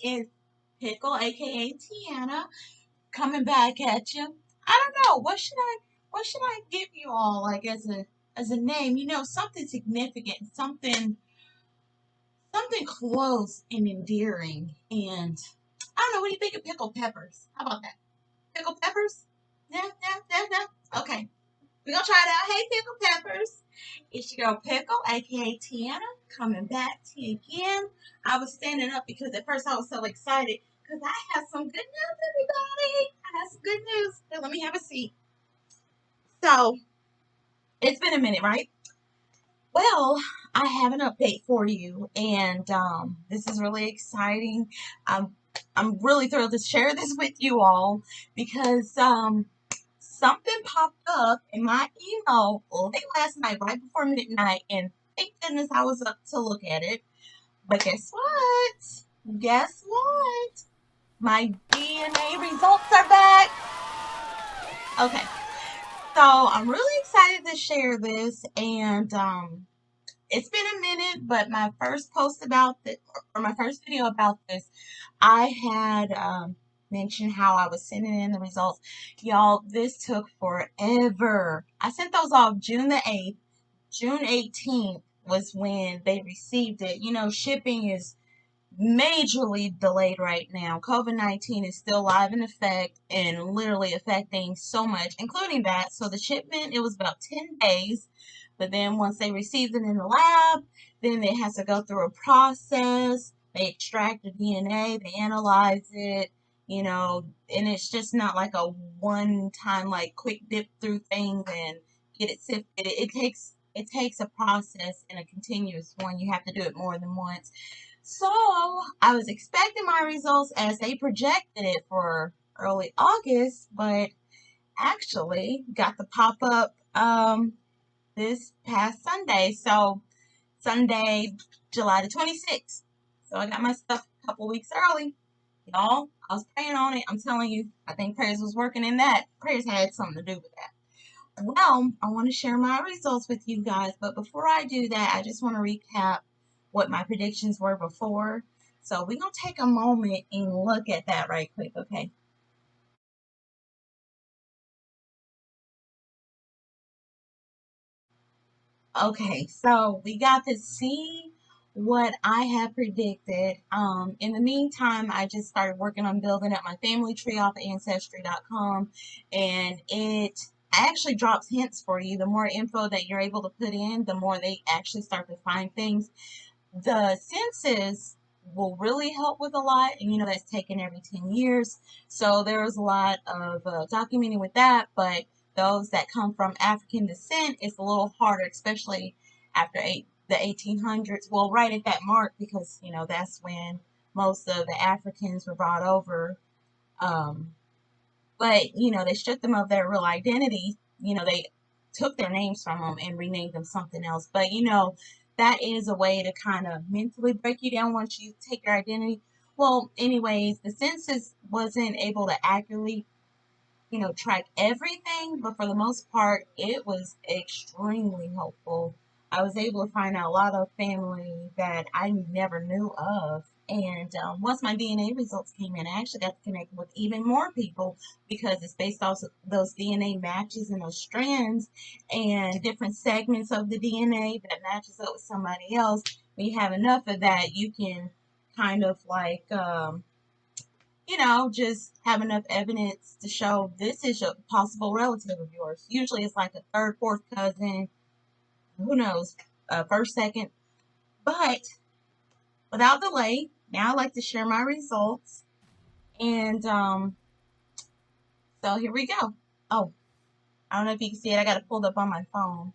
is Pickle, aka Tiana, coming back at you. I don't know what should I give you all like as a name? Something significant, something close and endearing. And I don't know. What do you think of pickled peppers? How about that? Pickled peppers? Yeah, yeah, yeah, yeah. Okay. We're gonna try it out. Hey, Pickle Peppers. It's your girl Pickle, aka Tiana, coming back to you again. I was standing up because at first I was so excited because I have some good news, everybody. I have some good news. Here, let me have a seat. So, it's been a minute, right? Well, I have an update for you, and this is really exciting. I'm I'm really thrilled to share this with you all because something popped up in my email late last night, right before midnight, and thank goodness I was up to look at it. But guess what? Guess what? My DNA results are back. Okay, so I'm really excited to share this, and it's been a minute, but my first post about this, or my first video about this, I had mentioned how I was sending in the results. Y'all, this took forever. I sent those off June the 8th. June 18th was when they received it. Shipping is majorly delayed right now. COVID-19 is still live in effect and literally affecting so much, including that. So the shipment, it was about 10 days. But then once they received it in the lab, then it has to go through a process. They extract the DNA, they analyze it, and it's just not like a one time like quick dip through things and get it sifted. It takes a process and a continuous one. You have to do it more than once. So I was expecting my results as they projected it for early August, but actually got the pop up this past Sunday. So Sunday, July the 26th. So I got my stuff a couple weeks early. Y'all, I was praying on it. I'm telling you, I think prayers was working in that. Prayers had something to do with that. Well, I want to share my results with you guys, but before I do that, I just want to recap what my predictions were before. So we're going to take a moment and look at that right quick, okay? Okay, so we got to see what I have predicted. In the meantime, I just started working on building up my family tree off of Ancestry.com, and it actually drops hints for you. The more info that you're able to put in, the more they actually start to find things. The census will really help with a lot, and that's taken every 10 years. So there's a lot of documenting with that, but those that come from African descent, it's a little harder, especially after the 1800s. Well, right at that mark, because that's when most of the Africans were brought over. Um, but they stripped them of their real identity. They took their names from them and renamed them something else. But that is a way to kind of mentally break you down once you take your identity. Well, anyways, the census wasn't able to accurately track everything, but for the most part, it was extremely helpful. I was able to find out a lot of family that I never knew of. And once my DNA results came in, I actually got to connect with even more people because it's based off of those DNA matches and those strands and different segments of the DNA that matches up with somebody else. When you have enough of that, you can kind of like just have enough evidence to show this is a possible relative of yours. Usually it's like a third, fourth cousin, who knows, first, second. But without delay, now I'd like to share my results. And so here we go. Oh, I don't know if you can see it. I got it pulled up on my phone.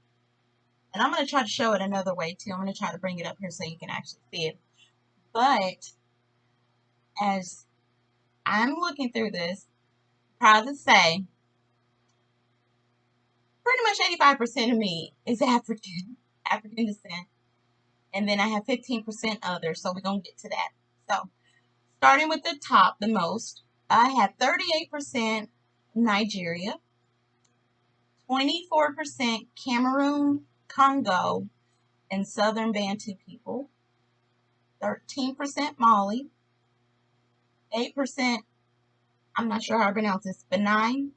And I'm going to try to show it another way too. I'm going to try to bring it up here so you can actually see it. But as I'm looking through this, proud to say, pretty much 85% of me is African descent. And then I have 15% others. So we're going to get to that. So starting with the top, the most, I have 38% Nigeria, 24% Cameroon, Congo, and Southern Bantu people, 13% Mali, 8%, I'm not sure how to pronounce this, Benin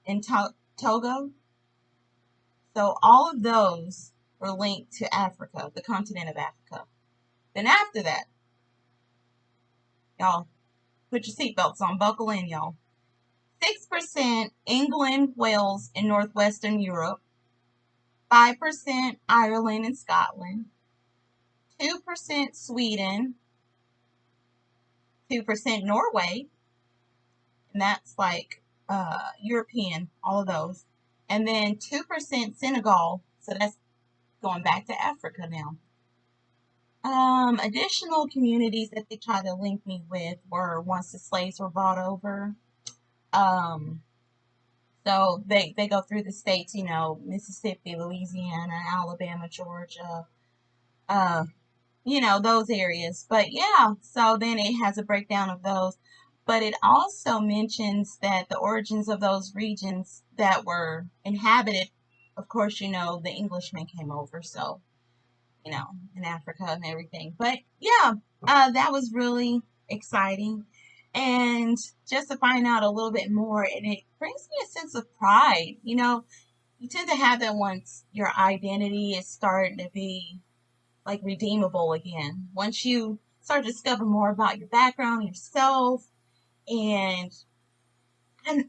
and Togo. So all of those were linked to Africa, the continent of Africa. Then after that, y'all, put your seatbelts on, buckle in, y'all. 6% England, Wales, and Northwestern Europe. 5% Ireland and Scotland. 2% Sweden. 2% Norway. And that's like European, all of those. And then 2% Senegal. So that's going back to Africa now. Additional communities that they tried to link me with were once the slaves were brought over. Um, so they go through the states, you know, Mississippi, Louisiana, Alabama, Georgia, uh, you know, those areas. But yeah, so then it has a breakdown of those. But it also mentions that the origins of those regions that were inhabited, of course, you know, the Englishmen came over, so, you know, in Africa and everything. But yeah, that was really exciting. And just to find out a little bit more, and it brings me a sense of pride. You know, you tend to have that once your identity is starting to be like redeemable again. Once you start to discover more about your background, yourself, and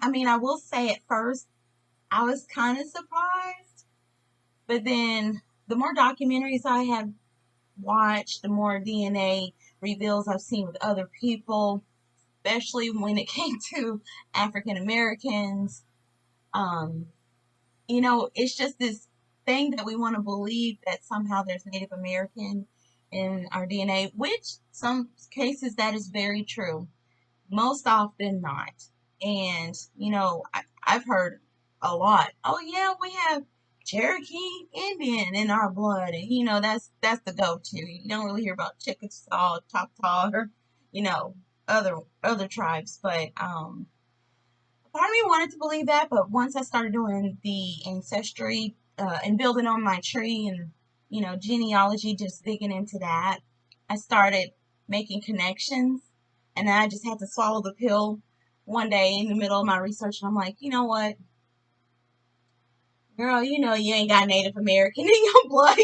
I mean, I will say at first I was kind of surprised, but then the more documentaries I have watched, the more DNA reveals I've seen with other people, especially when it came to African Americans. Um, you know, it's just this thing that we want to believe that somehow there's Native American in our DNA, which some cases that is very true, most often not. And, you know, I've heard a lot, oh yeah, we have Cherokee Indian in our blood. And, you know, that's the go-to. You don't really hear about Chickasaw, Choctaw, or, you know, other tribes. But part of me wanted to believe that, but once I started doing the ancestry and building on my tree and, you know, genealogy, just digging into that, I started making connections. And then I just had to swallow the pill one day in the middle of my research. And I'm like, you know what? Girl, you know you ain't got Native American in your blood.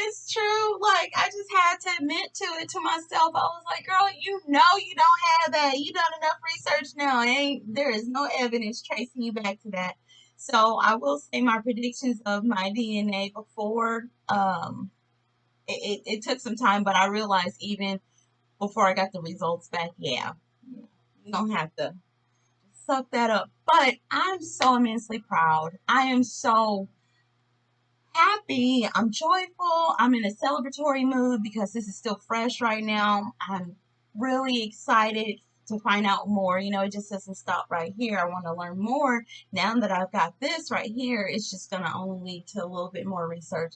It's true. Like, I just had to admit to it to myself. I was like, girl, you know you don't have that. You done enough research now. There is no evidence tracing you back to that. So I will say my predictions of my DNA before, it took some time, but I realized even before I got the results back, yeah, you don't have to suck that up. But I'm so immensely proud. I am so happy. I'm joyful. I'm in a celebratory mood because this is still fresh right now. I'm really excited to find out more. You know, it just doesn't stop right here. I want to learn more. Now that I've got this right here, it's just going to only lead to a little bit more research.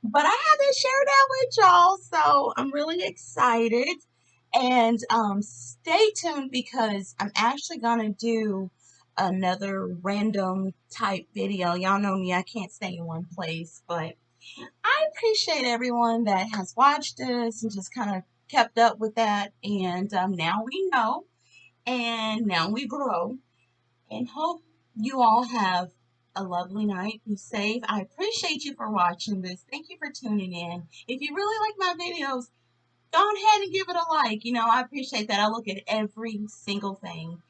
But I haven't shared that with y'all, so I'm really excited. And stay tuned because I'm actually going to do another random type video. Y'all know me, I can't stay in one place, but I appreciate everyone that has watched this and just kind of kept up with that. And now we know, and now we grow, and hope you all have a lovely night. Be safe. I appreciate you for watching this. Thank you for tuning in. If you really like my videos, go ahead and give it a like. You know, I appreciate that. I look at every single thing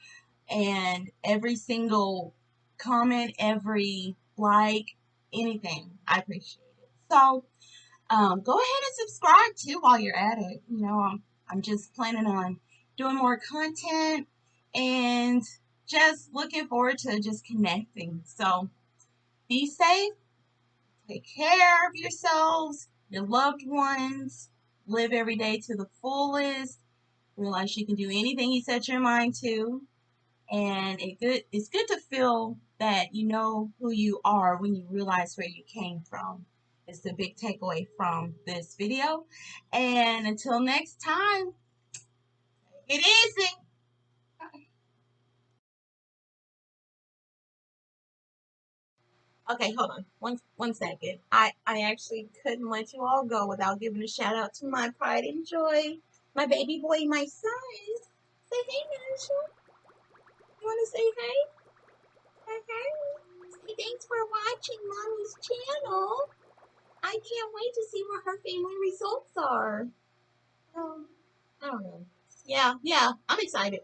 and every single comment, every like, anything. I appreciate it. So go ahead and subscribe too while you're at it. You know, I'm just planning on doing more content and just looking forward to just connecting. So be safe, take care of yourselves, your loved ones, live every day to the fullest. Realize you can do anything you set your mind to. And it's good to feel that you know who you are when you realize where you came from. It's the big takeaway from this video. And until next time, it easy. Okay, hold on. One second. I actually couldn't let you all go without giving a shout out to my pride and joy. My baby boy, my son. Say hey, Marshall. You want to say hey? Hey, hey. Say thanks for watching Mommy's channel. I can't wait to see what her family results are. I don't know. Yeah, I'm excited.